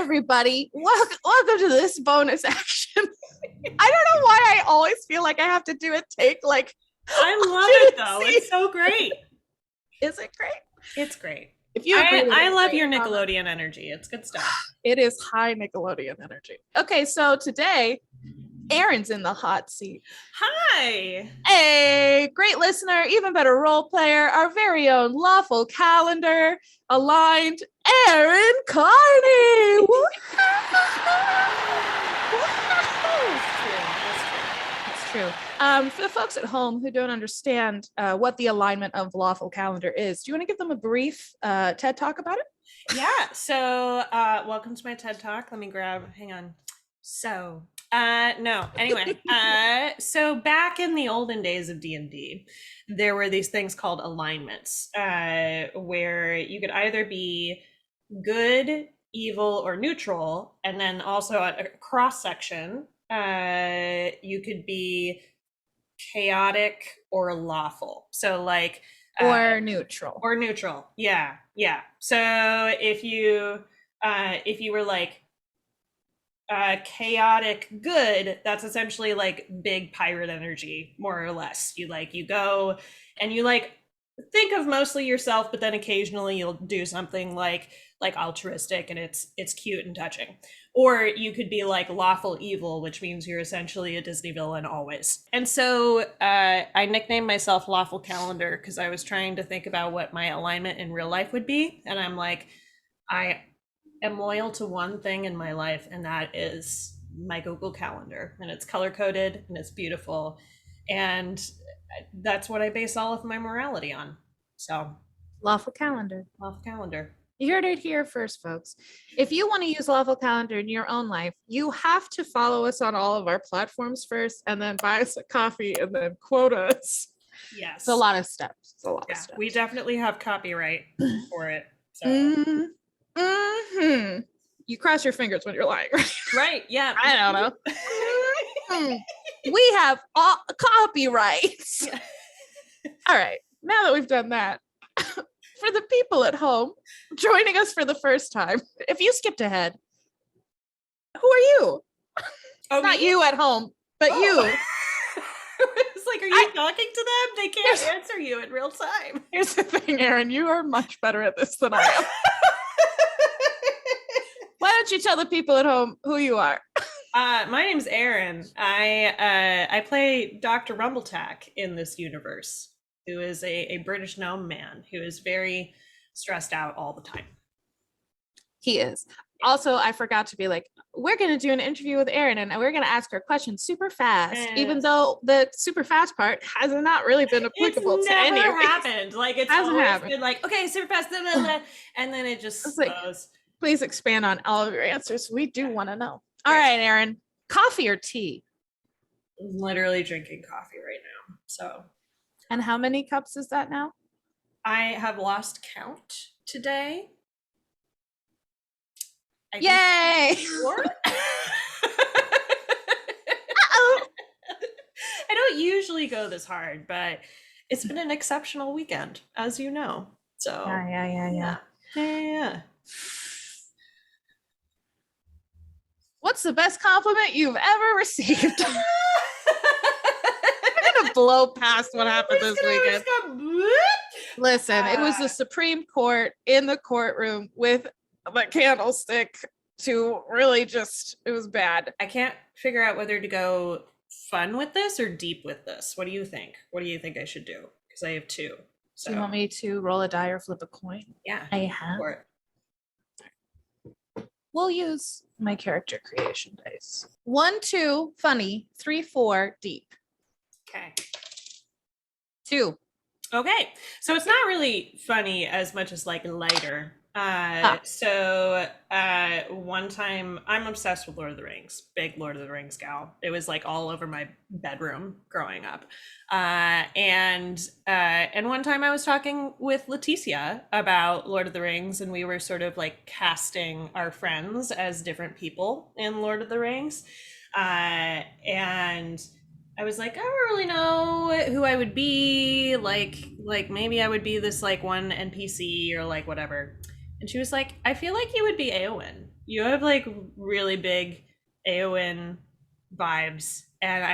everybody. Welcome to this bonus action. I don't know why I always feel like I have to do a take. Like, I love it though. It's so great. Is it great? It's great. If you agree, I love your Nickelodeon energy. It's good stuff. It is high Nickelodeon energy. Okay, so today, Erin's in the hot seat. Hi. A great listener, even better role player, our very own lawful calendar, aligned Erin Carney. It's true. For the folks at home who don't understand what the alignment of lawful calendar is, do you want to give them a brief TED Talk about it? Yeah. So, welcome to my TED Talk. Let me hang on. So, no. Anyway, so back in the olden days of D&D, there were these things called alignments, where you could either be good, evil, or neutral, and then also at a cross section, you could be chaotic or lawful. So like or neutral. Or neutral. Yeah. So if you were like chaotic good, that's essentially like big pirate energy, more or less. You go and you like think of mostly yourself, but then occasionally you'll do something like altruistic, and it's cute and touching. Or you could be like lawful evil, which means you're essentially a Disney villain always. And so I nicknamed myself Lawful Calendar because I was trying to think about what my alignment in real life would be. And I'm like, I am loyal to one thing in my life, and that is my Google Calendar. And it's color coded and it's beautiful. And that's what I base all of my morality on. So Lawful Calendar. Lawful Calendar. You heard it here first, folks. If you want to use Lawful Calendar in your own life, you have to follow us on all of our platforms first, and then buy us a coffee, and then quote us. Yes. It's a lot of steps. It's a lot of steps. We definitely have copyright for it. So. Mm-hmm. You cross your fingers when you're lying, right? Right, yeah. I don't know. We have all copyrights. Yeah. All right. Now that we've done that, for the people at home joining us for the first time, if you skipped ahead, who are you? Oh, not me? You at home, but you. It's like, are you talking to them? They can't answer you in real time. Here's the thing, Erin, you are much better at this than I am. Why don't you tell the people at home who you are? My name's Erin. I play Dr. Rumbletack in this universe, who is a British gnome man who is very stressed out all the time. He is. Also, I forgot to be like, we're going to do an interview with Erin, and we're going to ask her questions super fast, even though the super fast part has not really been applicable to any of it. Happened. Like, it's always been like, okay, super fast, and then it just slows. Like, please expand on all of your answers. We do want to know. All right, Erin, coffee or tea? I'm literally drinking coffee right now. So. And how many cups is that now? I have lost count today. Yay! I don't usually go this hard, but it's been an exceptional weekend, as you know. So Yeah. What's the best compliment you've ever received? I'm gonna blow past what happened this weekend. Listen, it was the Supreme Court in the courtroom with the candlestick to really just, it was bad. I can't figure out whether to go fun with this or deep with this. What do you think? What do you think I should do? Because I have two. So. Do you want me to roll a die or flip a coin? Yeah. I have. We'll use my character creation dice. 1, 2, funny. 3, 4, deep. Okay. 2. Okay. So it's not really funny as much as like lighter. So one time, I'm obsessed with Lord of the Rings, big Lord of the Rings gal. It was like all over my bedroom growing up. And one time I was talking with Leticia about Lord of the Rings, and we were sort of like casting our friends as different people in Lord of the Rings. And I was like, I don't really know who I would be. Like maybe I would be this like one NPC or like whatever. And she was like, I feel like you would be Eowyn. You have like really big Eowyn vibes. And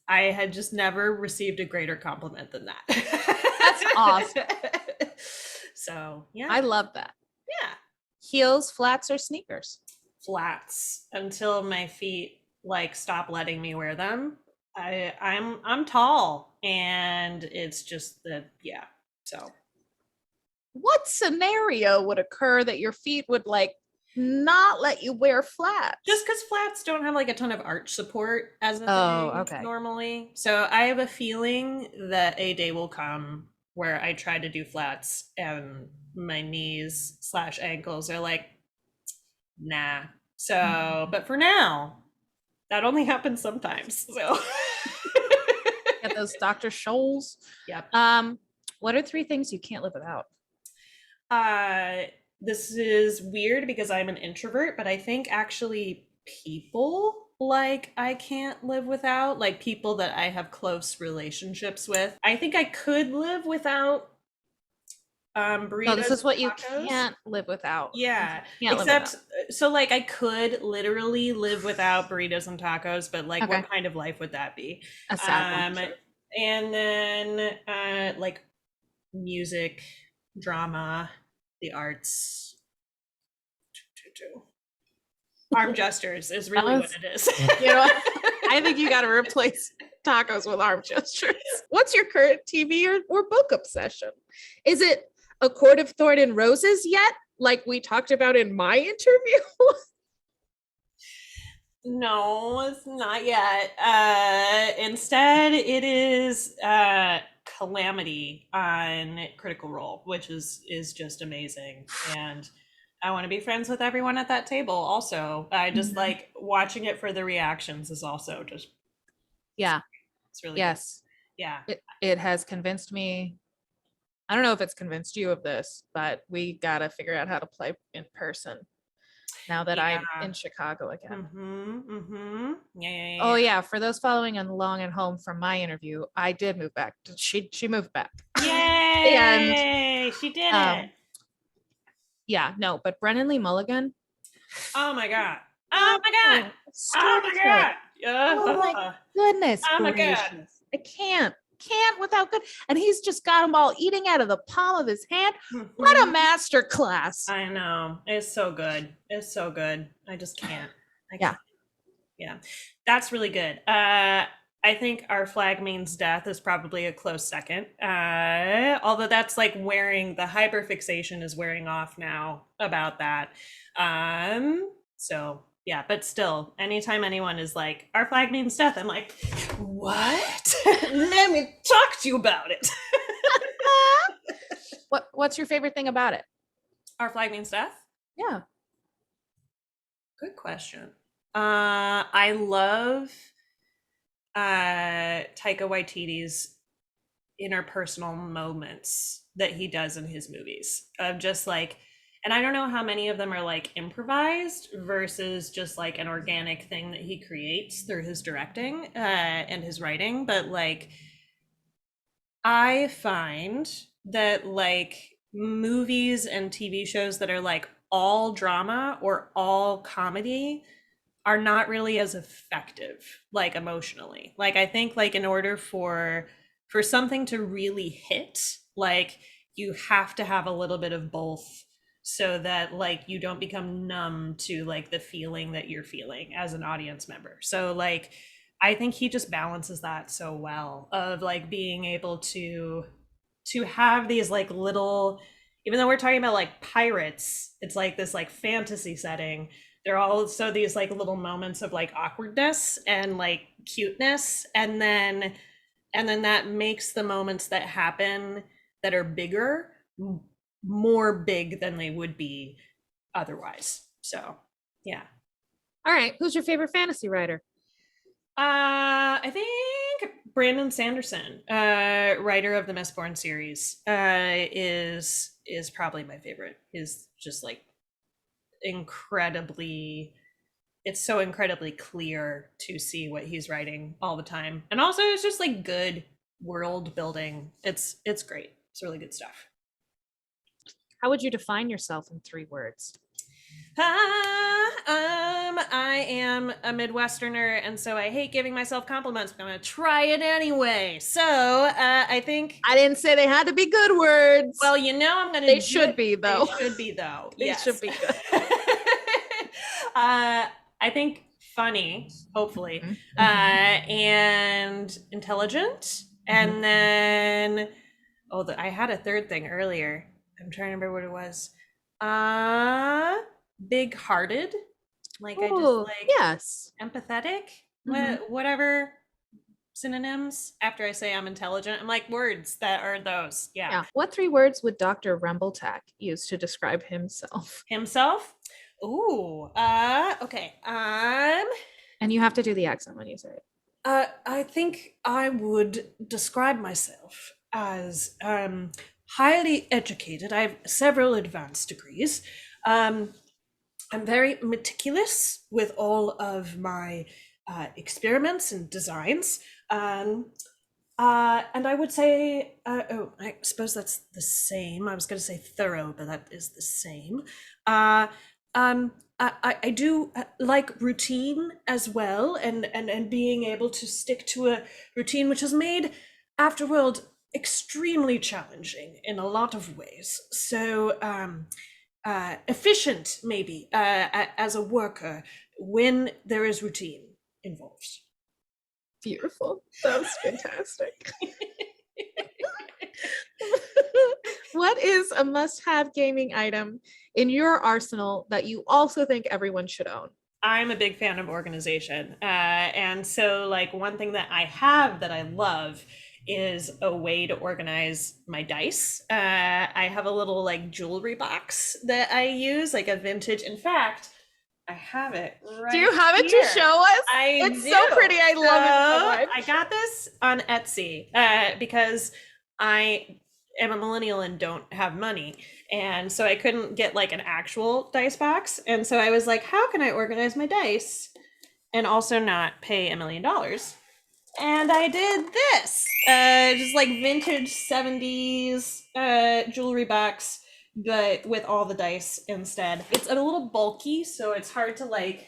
I had just never received a greater compliment than that. That's awesome. So yeah. I love that. Yeah. Heels, flats, or sneakers? Flats until my feet like stop letting me wear them. I'm tall and it's just the yeah. So What scenario would occur that your feet would like not let you wear flats? just because flats don't have like a ton of arch support as a thing okay. normally. So I have a feeling that a day will come where I try to do flats and my knees slash ankles are like, nah. So, but for now, that only happens sometimes. So Get those Dr. Scholl's. yep. What are 3 things you can't live without? This is weird because I'm an introvert, but I think actually people like I can't live without, like people that I have close relationships with. I think I could live without burritos. No, this is what and you tacos. can't live without. Yeah. Can't Except live so like I could literally live without burritos and tacos, but like Okay. what kind of life would that be? a sad one. Sure. And then like music, drama, the arts. Arm gestures is really what it is. You know what? I think you got to replace tacos with arm gestures. What's your current TV or book obsession? Is it A Court of Thorn and Roses yet? Like we talked about in my interview? No, it's not yet. Instead, it is Calamity on Critical Role, which is just amazing. And I want to be friends with everyone at that table. Also, I just like watching it for the reactions is also just Yeah. it's really yes. Good. Yeah. It has convinced me. I don't know if it's convinced you of this, but we got to figure out how to play in person now that I'm in Chicago again. Yeah. Oh yeah, for those following along at home from my interview, I did move back. She moved back. Yay! And she did it. Yeah, no, but Brennan Lee Mulligan. Oh my god. Oh my god. Oh my god. Oh my goodness. Oh my god. I can't without good. And he's just got them all eating out of the palm of his hand. What a master class. I know. It's so good. It's so good. I just can't. Yeah. That's really good. I think Our Flag Means Death is probably a close second. Although that's like wearing the hyperfixation is wearing off now about that. So yeah, but still, anytime anyone is like, Our Flag Means Death, I'm like, what? Let me talk to you about it. What's your favorite thing about it? Our Flag Means Death? Yeah. Good question. I love Taika Waititi's interpersonal moments that he does in his movies of just like, and I don't know how many of them are like improvised versus just like an organic thing that he creates through his directing and his writing, but like I find that like movies and TV shows that are like all drama or all comedy are not really as effective like emotionally. Like I think like in order for something to really hit, like you have to have a little bit of both so that like you don't become numb to like the feeling that you're feeling as an audience member. So like I think he just balances that so well of like being able to have these like little, even though we're talking about like pirates, it's like this like fantasy setting. There are also these like little moments of like awkwardness and like cuteness, and then that makes the moments that happen that are bigger more big than they would be otherwise. So yeah. All right, who's your favorite fantasy writer? I think Brandon Sanderson, writer of the Mistborn series, is probably my favorite. Is just like incredibly, it's so incredibly clear to see what he's writing all the time, and also it's just like good world building. It's great. It's really good stuff. How would you define yourself in 3 words? I am a Midwesterner, and so I hate giving myself compliments, but I'm gonna try it anyway. So I think I didn't say they had to be good words. Well, I'm gonna. They should be, though. They should be, though. They Yes. should be good. I think funny, hopefully, and intelligent, and then I had a third thing earlier. I'm trying to remember what it was. Big-hearted, like I just like yes, empathetic, whatever synonyms. After I say I'm intelligent, I'm like words that are those. Yeah. What 3 words would Dr. Rumbletack use to describe himself? Himself? Ooh. Okay. And you have to do the accent when you say it. I think I would describe myself as highly educated. I have several advanced degrees. I'm very meticulous with all of my experiments and designs. And I would say, I suppose that's the same. I was going to say thorough, but that is the same. I do like routine as well, and being able to stick to a routine, which has made Afterworld extremely challenging in a lot of ways. So efficient, maybe, as a worker when there is routine involved. Beautiful. That was fantastic. What is a must-have gaming item in your arsenal that you also think everyone should own? I'm a big fan of organization. And so like one thing that I have that I love is a way to organize my dice. I have a little like jewelry box that I use, like a vintage. In fact, I have it right. Do you have it here to show us? It's so pretty. I love it so much. I got this on Etsy because I am a millennial and don't have money. And so I couldn't get like an actual dice box. And so I was like, how can I organize my dice and also not pay $1 million? And I did this, just like vintage 70s jewelry box, but with all the dice instead. It's a little bulky, so it's hard to like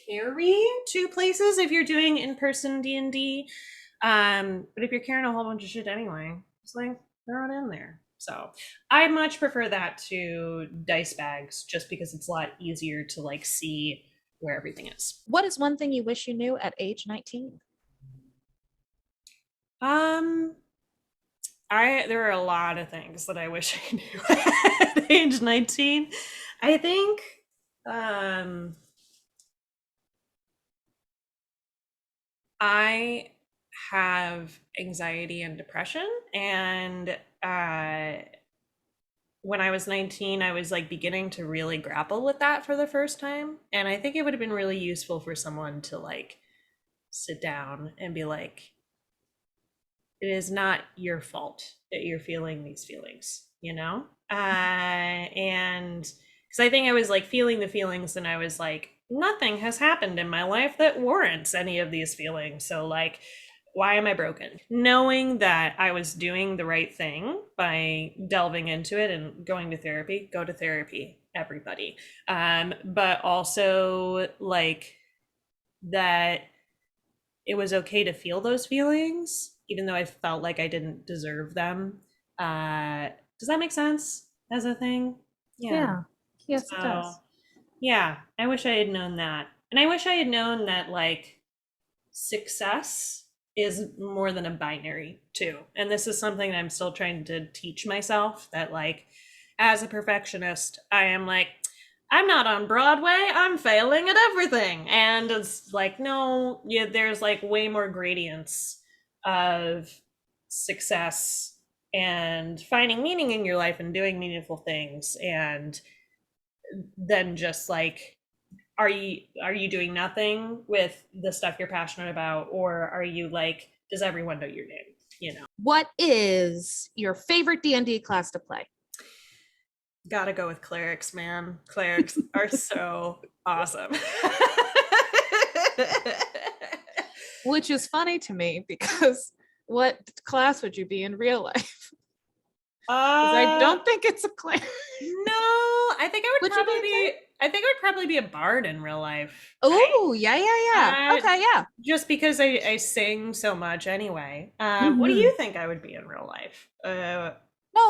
carry to places if you're doing in-person D&D. But if you're carrying a whole bunch of shit anyway, just like throw it in there. So I much prefer that to dice bags, just because it's a lot easier to like see where everything is. What is one thing you wish you knew at age 19? There are a lot of things that I wish I knew at age 19. I think I have anxiety and depression, and when I was 19, I was like beginning to really grapple with that for the first time. And I think it would have been really useful for someone to like sit down and be like, it is not your fault that you're feeling these feelings, and because I think I was like feeling the feelings, and I was like, nothing has happened in my life that warrants any of these feelings. So like, why am I broken? Knowing that I was doing the right thing by delving into it and going to therapy, go to therapy, everybody. But also like that it was okay to feel those feelings, even though I felt like I didn't deserve them. Does that make sense as a thing? Yeah. Yes, it does. Yeah, I wish I had known that. And I wish I had known that like success is more than a binary too. And this is something that I'm still trying to teach myself, that like as a perfectionist, I am like, I'm not on Broadway, I'm failing at everything. And it's like, no, yeah, there's like way more gradients of success and finding meaning in your life and doing meaningful things, and then just like, are you doing nothing with the stuff you're passionate about, or are you like, does everyone know your name? What is your favorite D&D class to play? Gotta go with clerics, man. Clerics are so awesome. Which is funny to me, because what class would you be in real life? Because I Uh, don't think it's a cleric. no, I think I would Would you be probably a cleric? be. I think I would probably be a bard in real life, right? Oh, yeah, yeah, yeah. Okay, yeah. Just because I sing so much anyway. What do Hmm. you think I would be in real life? No,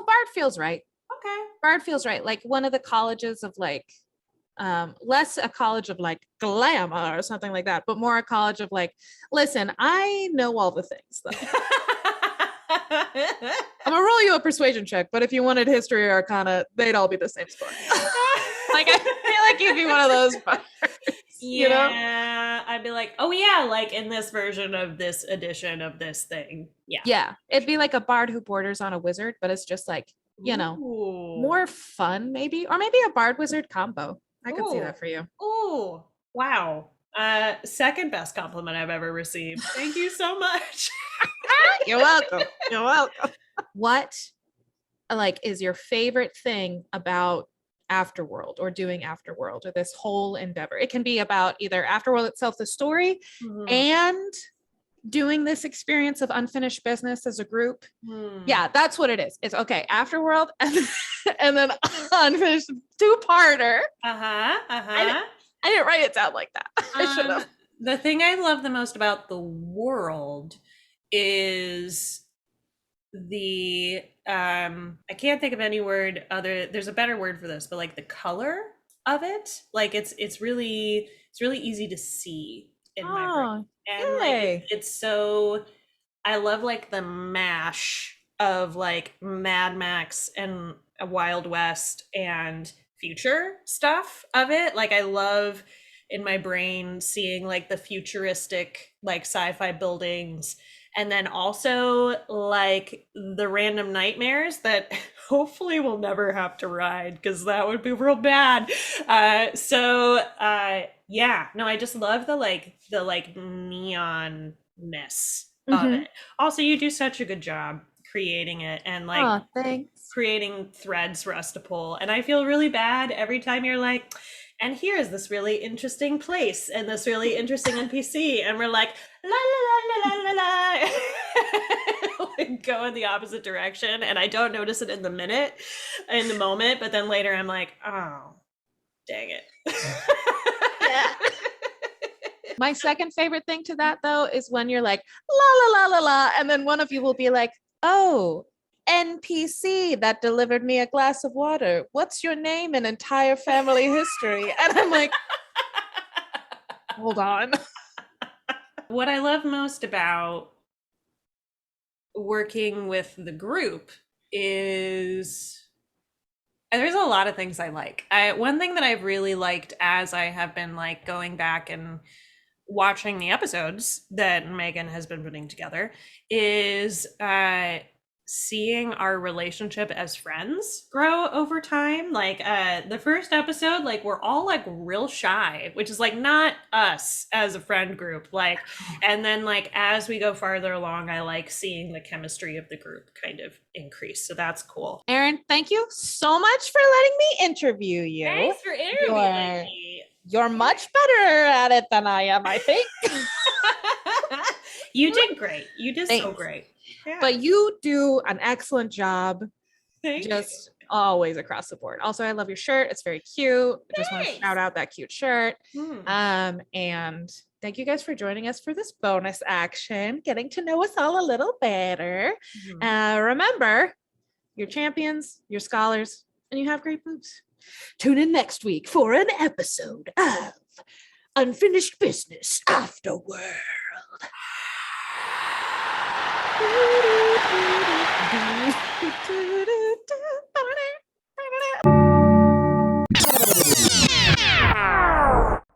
Bard feels right. Okay. Bard feels right. Like one of the colleges of like, less a college of like glamour or something like that, but more a college of like, listen, I know all the things though. I'm gonna roll you a persuasion check, but if you wanted history or arcana, they'd all be the same score. Like I feel like you'd be one of those bards, you know? Yeah, I'd be like, oh yeah, like in this version of this edition of this thing. Yeah. Yeah, it'd be like a bard who borders on a wizard, but it's just like, Ooh. more fun maybe, or maybe a bard wizard combo. I could see Ooh. that for you. Ooh. Wow. Second best compliment I've ever received. Thank you so much. You're welcome. You're welcome. What like is your favorite thing about Afterworld or doing Afterworld or this whole endeavor? It can be about either Afterworld itself, the story, Mhm. and doing this experience of unfinished business as a group. Hmm. Yeah, that's what it is. It's okay, Afterworld and then unfinished two-parter. Uh-huh. I, Uh-huh. I didn't write it down like that. I should Um, have. the thing I love the most about the world is the I can't think of any word other there's a better word for this, but like the color of it. Like it's really easy to see in my brain. Oh, And like yay. it's so I love like the mash of like Mad Max and Wild West and future stuff of it. Like I love in my brain seeing like the futuristic like sci-fi buildings and then also like the random nightmares that hopefully we'll never have to ride because that would be real bad. Yeah, no, I just love the neonness of Mm-hmm. it. Also, you do such a good job creating it and like Oh, thanks. creating threads for us to pull. And I feel really bad every time you're like, and here is this really interesting place and this really interesting NPC. And we're like, la la la la la la la. Like, go in the opposite direction. And I don't notice it in the moment, but then later I'm like, oh, dang it. Yeah. My second favorite thing to that though is when you're like la la la la la, and then one of you will be like, "Oh, NPC that delivered me a glass of water. What's your name and entire family history?" And I'm like, "Hold on." What I love most about working with the group is there's a lot of things I like. One thing that I've really liked as I have been like going back and watching the episodes that Megan has been putting together is seeing our relationship as friends grow over time. Like the first episode, like we're all like real shy, which is like not us as a friend group. Like, and then like as we go farther along, I like seeing the chemistry of the group kind of increase. So that's cool. Erin, thank you so much for letting me interview you. Thanks for interviewing You're me. you're much better at it than I am, I think. You did great. You did so Thanks. great. Yeah. But you do an excellent job Thank you. just always across the board. Also, I love your shirt. It's very cute. I just want to Thanks. shout out that cute shirt. Hmm. And thank you guys for joining us for this bonus action, getting to know us all a little better. Remember, you're champions, you're scholars, and you have great boobs. Tune in next week for an episode of Unfinished Business Afterward.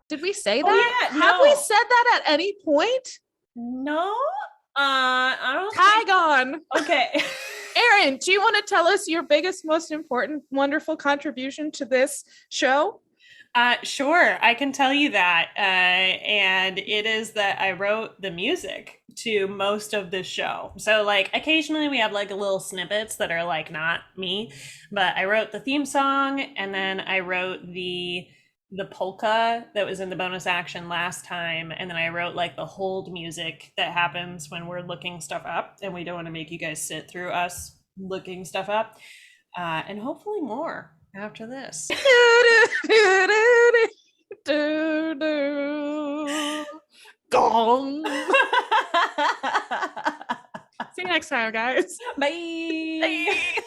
Did we say Oh, that? yeah, Have we no. said that at any point? No, I don't Tag on. Okay. Erin, do you want to tell us your biggest, most important, wonderful contribution to this show? Sure, I can tell you that. And it is that I wrote the music to most of this show. So, like, occasionally we have like little snippets that are like not me, but I wrote the theme song and then I wrote the polka that was in the bonus action last time, and then I wrote like the hold music that happens when we're looking stuff up and we don't want to make you guys sit through us looking stuff up, and hopefully more after this. Gong. See you next time, guys. Bye. Bye.